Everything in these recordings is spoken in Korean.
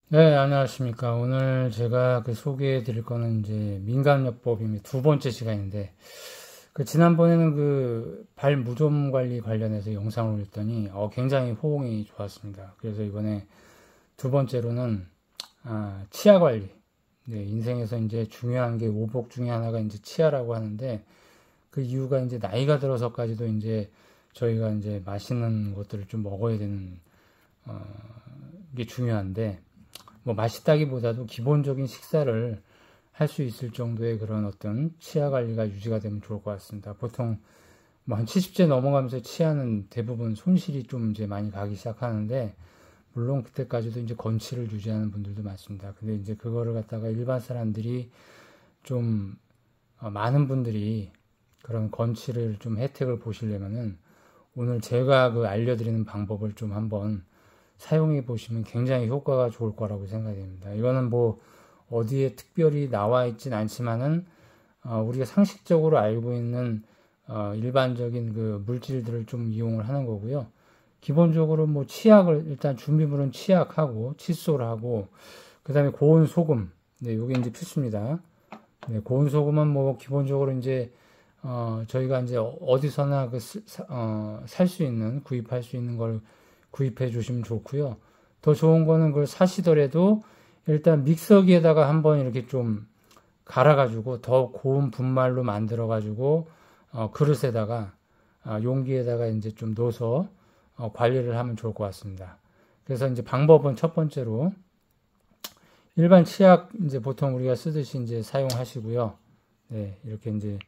네, 안녕하십니까. 오늘 제가 소개해 드릴 거는 이제 민간요법입니다. 두 번째 시간인데, 지난번에는 발무좀 관리 관련해서 영상을 올렸더니, 굉장히 호응이 좋았습니다. 그래서 이번에 두 번째로는, 치아 관리. 네, 인생에서 이제 중요한 게 오복 중에 하나가 이제 치아라고 하는데, 그 이유가 이제 나이가 들어서까지도 이제 저희가 이제 맛있는 것들을 좀 먹어야 되는, 어, 게 중요한데, 뭐 맛있다기보다도 기본적인 식사를 할 수 있을 정도의 그런 어떤 치아 관리가 유지가 되면 좋을 것 같습니다. 보통 뭐 한 70세 넘어가면서 치아는 대부분 손실이 좀 이제 많이 가기 시작하는데, 물론 그때까지도 이제 건치를 유지하는 분들도 많습니다. 근데 이제 그거를 갖다가 일반 사람들이 좀 많은 분들이 그런 건치를 좀 혜택을 보시려면은 오늘 제가 알려드리는 방법을 좀 한번 사용해 보시면 굉장히 효과가 좋을 거라고 생각이 됩니다. 이거는 뭐 어디에 특별히 나와 있진 않지만은 우리가 상식적으로 알고 있는 일반적인 물질들을 좀 이용을 하는 거고요. 기본적으로 뭐 치약을 일단 준비물은 치약하고 칫솔하고 그다음에 고운 소금. 네, 이게 이제 필수입니다. 네, 고운 소금은 뭐 기본적으로 이제 저희가 이제 어디서나 살 수 있는 구입할 수 있는 걸 구입해 주시면 좋고요. 더 좋은 거는 그걸 사시더라도 일단 믹서기에다가 한번 이렇게 좀 갈아가지고 더 고운 분말로 만들어가지고 그릇에다가 용기에다가 이제 좀 넣어서 관리를 하면 좋을 것 같습니다. 그래서 이제 방법은 첫 번째로 일반 치약 이제 보통 우리가 쓰듯이 이제 사용하시고요. 네, 이렇게 이제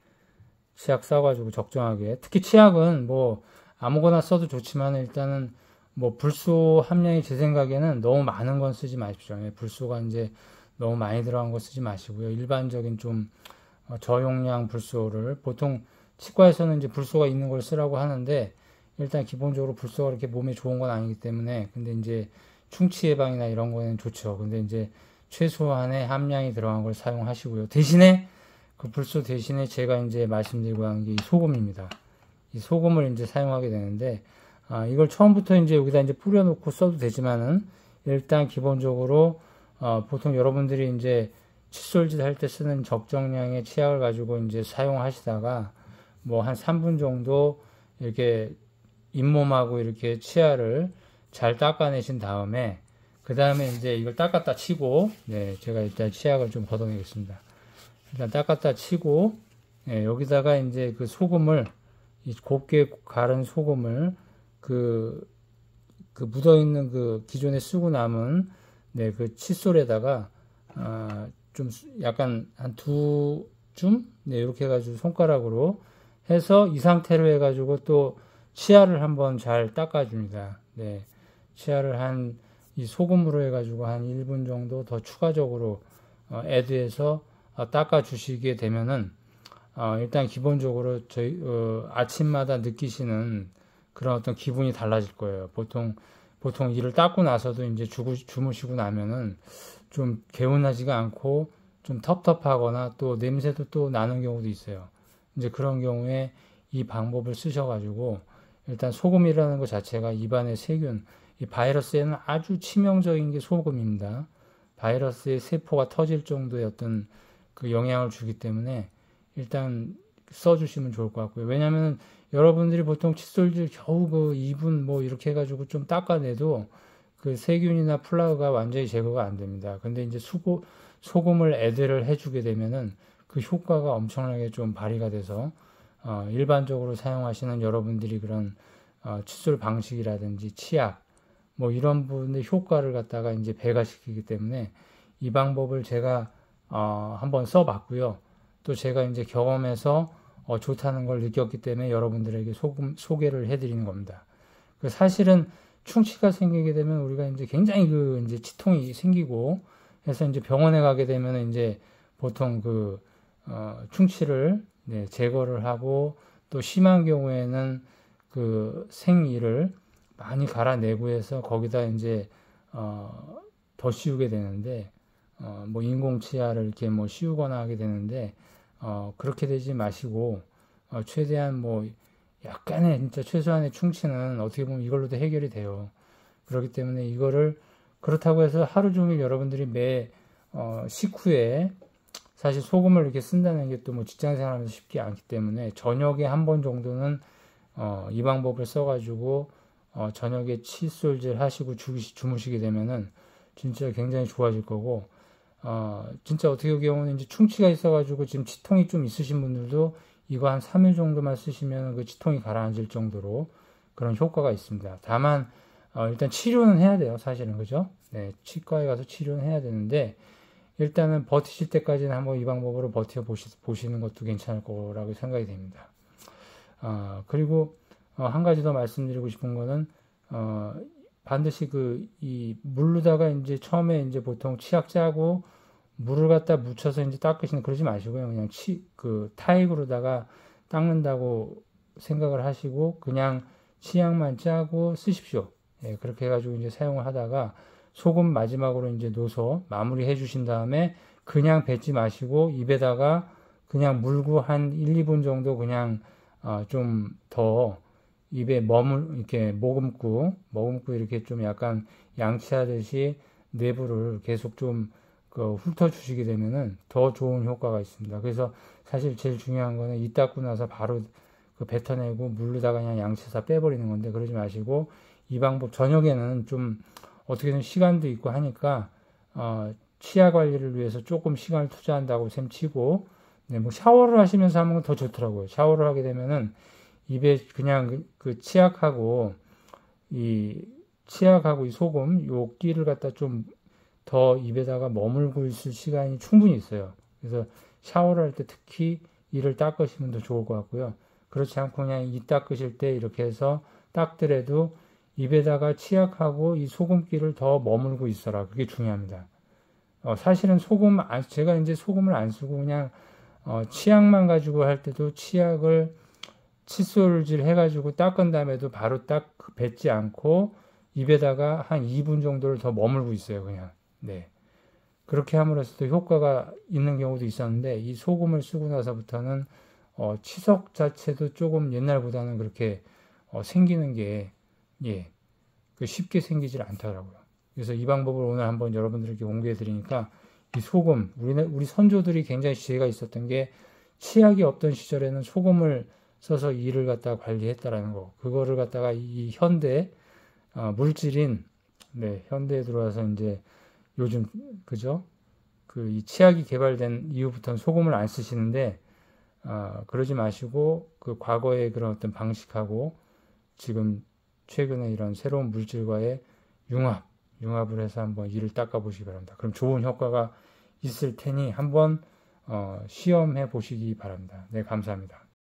치약 싸가지고 적정하게. 특히 치약은 뭐 아무거나 써도 좋지만 일단은 뭐 불소 함량이 제 생각에는 너무 많은 건 쓰지 마십시오. 불소가 이제 너무 많이 들어간 거 쓰지 마시고요. 일반적인 좀 저용량 불소를 보통 치과에서는 이제 불소가 있는 걸 쓰라고 하는데 일단 기본적으로 불소가 그렇게 몸에 좋은 건 아니기 때문에 근데 이제 충치 예방이나 이런 거는 좋죠. 근데 이제 최소한의 함량이 들어간 걸 사용하시고요. 대신에 그 불소 대신에 제가 이제 말씀드리고 한 게 이 소금입니다. 이 소금을 이제 사용하게 되는데 이걸 처음부터 이제 여기다 이제 뿌려놓고 써도 되지만은 일단 기본적으로 보통 여러분들이 이제 칫솔질 할 때 쓰는 적정량의 치약을 가지고 이제 사용하시다가 뭐 한 3분 정도 이렇게 잇몸하고 이렇게 치아를 잘 닦아내신 다음에 그 다음에 이제 이걸 닦았다 치고 네 제가 일단 치약을 좀 걷어내겠습니다. 일단 닦았다 치고 여기다가 이제 그 소금을 이 곱게 갈은 소금을 묻어있는 기존에 쓰고 남은 그 칫솔에다가 좀 약간 한 두 줌 이렇게 해가지고 손가락으로 해서 이 상태로 해가지고 또 치아를 한번 잘 닦아줍니다. 네, 치아를 이 소금으로 해가지고 한 1분 정도 더 추가적으로 애드해서 닦아주시게 되면은 일단 기본적으로 저희 아침마다 느끼시는 그런 어떤 기분이 달라질 거예요. 보통 이를 닦고 나서도 이제 주무시고 나면은 좀 개운하지가 않고 좀 텁텁하거나 또 냄새도 또 나는 경우도 있어요. 이제 그런 경우에 이 방법을 쓰셔가지고 일단 소금이라는 것 자체가 입안의 세균, 이 바이러스에는 아주 치명적인 게 소금입니다. 바이러스의 세포가 터질 정도의 어떤 영향을 주기 때문에 일단 써주시면 좋을 것 같고요. 왜냐하면 여러분들이 보통 칫솔질 겨우 2분 뭐 이렇게 해가지고 좀 닦아내도 세균이나 플라그가 완전히 제거가 안 됩니다. 근데 이제 소금을 애드를 해주게 되면은 그 효과가 엄청나게 좀 발휘가 돼서 일반적으로 사용하시는 여러분들이 그런 칫솔 방식이라든지 치약 뭐 이런 부분의 효과를 갖다가 이제 배가시키기 때문에 이 방법을 제가 한번 써봤고요. 또 제가 이제 경험해서 좋다는 걸 느꼈기 때문에 여러분들에게 소개를 해드리는 겁니다. 사실은 충치가 생기게 되면 우리가 이제 굉장히 이제 치통이 생기고 해서 이제 병원에 가게 되면 이제 보통 충치를 제거를 하고 또 심한 경우에는 생이를 많이 갈아내고 해서 거기다 이제 더 씌우게 되는데 뭐 인공치아를 이렇게 뭐 씌우거나 하게 되는데 그렇게 되지 마시고 최대한 뭐 약간의 진짜 최소한의 충치는 어떻게 보면 이걸로도 해결이 돼요. 그렇기 때문에 이거를 그렇다고 해서 하루 종일 여러분들이 매 식후에 사실 소금을 이렇게 쓴다는 게 또 뭐 직장 생활하면서 쉽지 않기 때문에 저녁에 한 번 정도는 이 방법을 써가지고 저녁에 칫솔질 하시고 주무시게 되면은 진짜 굉장히 좋아질 거고, 진짜 어떻게 경우는 이제 충치가 있어가지고 지금 치통이 좀 있으신 분들도 이거 한 3일 정도만 쓰시면 그 치통이 가라앉을 정도로 그런 효과가 있습니다. 다만 일단 치료는 해야 돼요, 사실은. 그죠? 네, 치과에 가서 치료는 해야 되는데 일단은 버티실 때까지는 한번 이 방법으로 보시는 것도 괜찮을 거라고 생각이 됩니다. 그리고 한 가지 더 말씀드리고 싶은 거는 반드시 이 물로다가 이제 처음에 이제 보통 치약 짜고 물을 갖다 묻혀서 이제 닦으시는 그러지 마시고요. 그냥 타액으로다가 닦는다고 생각을 하시고 그냥 치약만 짜고 쓰십시오. 예, 그렇게 해가지고 이제 사용을 하다가 소금 마지막으로 이제 넣어서 마무리해 주신 다음에 그냥 뱉지 마시고 입에다가 그냥 물고 한 1, 2분 정도 그냥 좀 더 입에 이렇게 머금고 이렇게 좀 약간 양치하듯이 내부를 계속 좀 훑어주시게 되면은 더 좋은 효과가 있습니다. 그래서 사실 제일 중요한 거는 이 닦고 나서 바로 뱉어내고 물로다가 그냥 양치해서 빼버리는 건데 그러지 마시고 이 방법 저녁에는 좀 어떻게든 시간도 있고 하니까 치아 관리를 위해서 조금 시간을 투자한다고 셈치고 네, 뭐 샤워를 하시면서 하면 더 좋더라고요. 샤워를 하게 되면은 입에 그냥 그 치약하고 이 소금 요 끼를 갖다 좀 더 입에다가 머물고 있을 시간이 충분히 있어요. 그래서 샤워를 할 때 특히 이를 닦으시면 더 좋을 것 같고요. 그렇지 않고 그냥 이 닦으실 때 이렇게 해서 닦더라도 입에다가 치약하고 이 소금기를 더 머물고 있어라. 그게 중요합니다. 사실은 제가 이제 소금을 안 쓰고 그냥 치약만 가지고 할 때도 치약을 칫솔질 해가지고 닦은 다음에도 바로 딱 뱉지 않고 입에다가 한 2분 정도를 더 머물고 있어요, 그냥. 네. 그렇게 함으로써 효과가 있는 경우도 있었는데 이 소금을 쓰고 나서부터는 치석 자체도 조금 옛날보다는 그렇게 생기는 게 예, 쉽게 생기질 않더라고요. 그래서 이 방법을 오늘 한번 여러분들에게 공개해 드리니까 이 소금, 우리 선조들이 굉장히 지혜가 있었던 게 치약이 없던 시절에는 소금을 써서 이를 갖다가 관리했다라는 거. 그거를 갖다가 이 현대 물질인 현대에 들어와서 이제 요즘 그죠? 이 치약이 개발된 이후부터는 소금을 안 쓰시는데 그러지 마시고 그 과거의 그런 어떤 방식하고 지금 최근에 이런 새로운 물질과의 융합을 해서 한번 이를 닦아 보시기 바랍니다. 그럼 좋은 효과가 있을 테니 한번 시험해 보시기 바랍니다. 네, 감사합니다.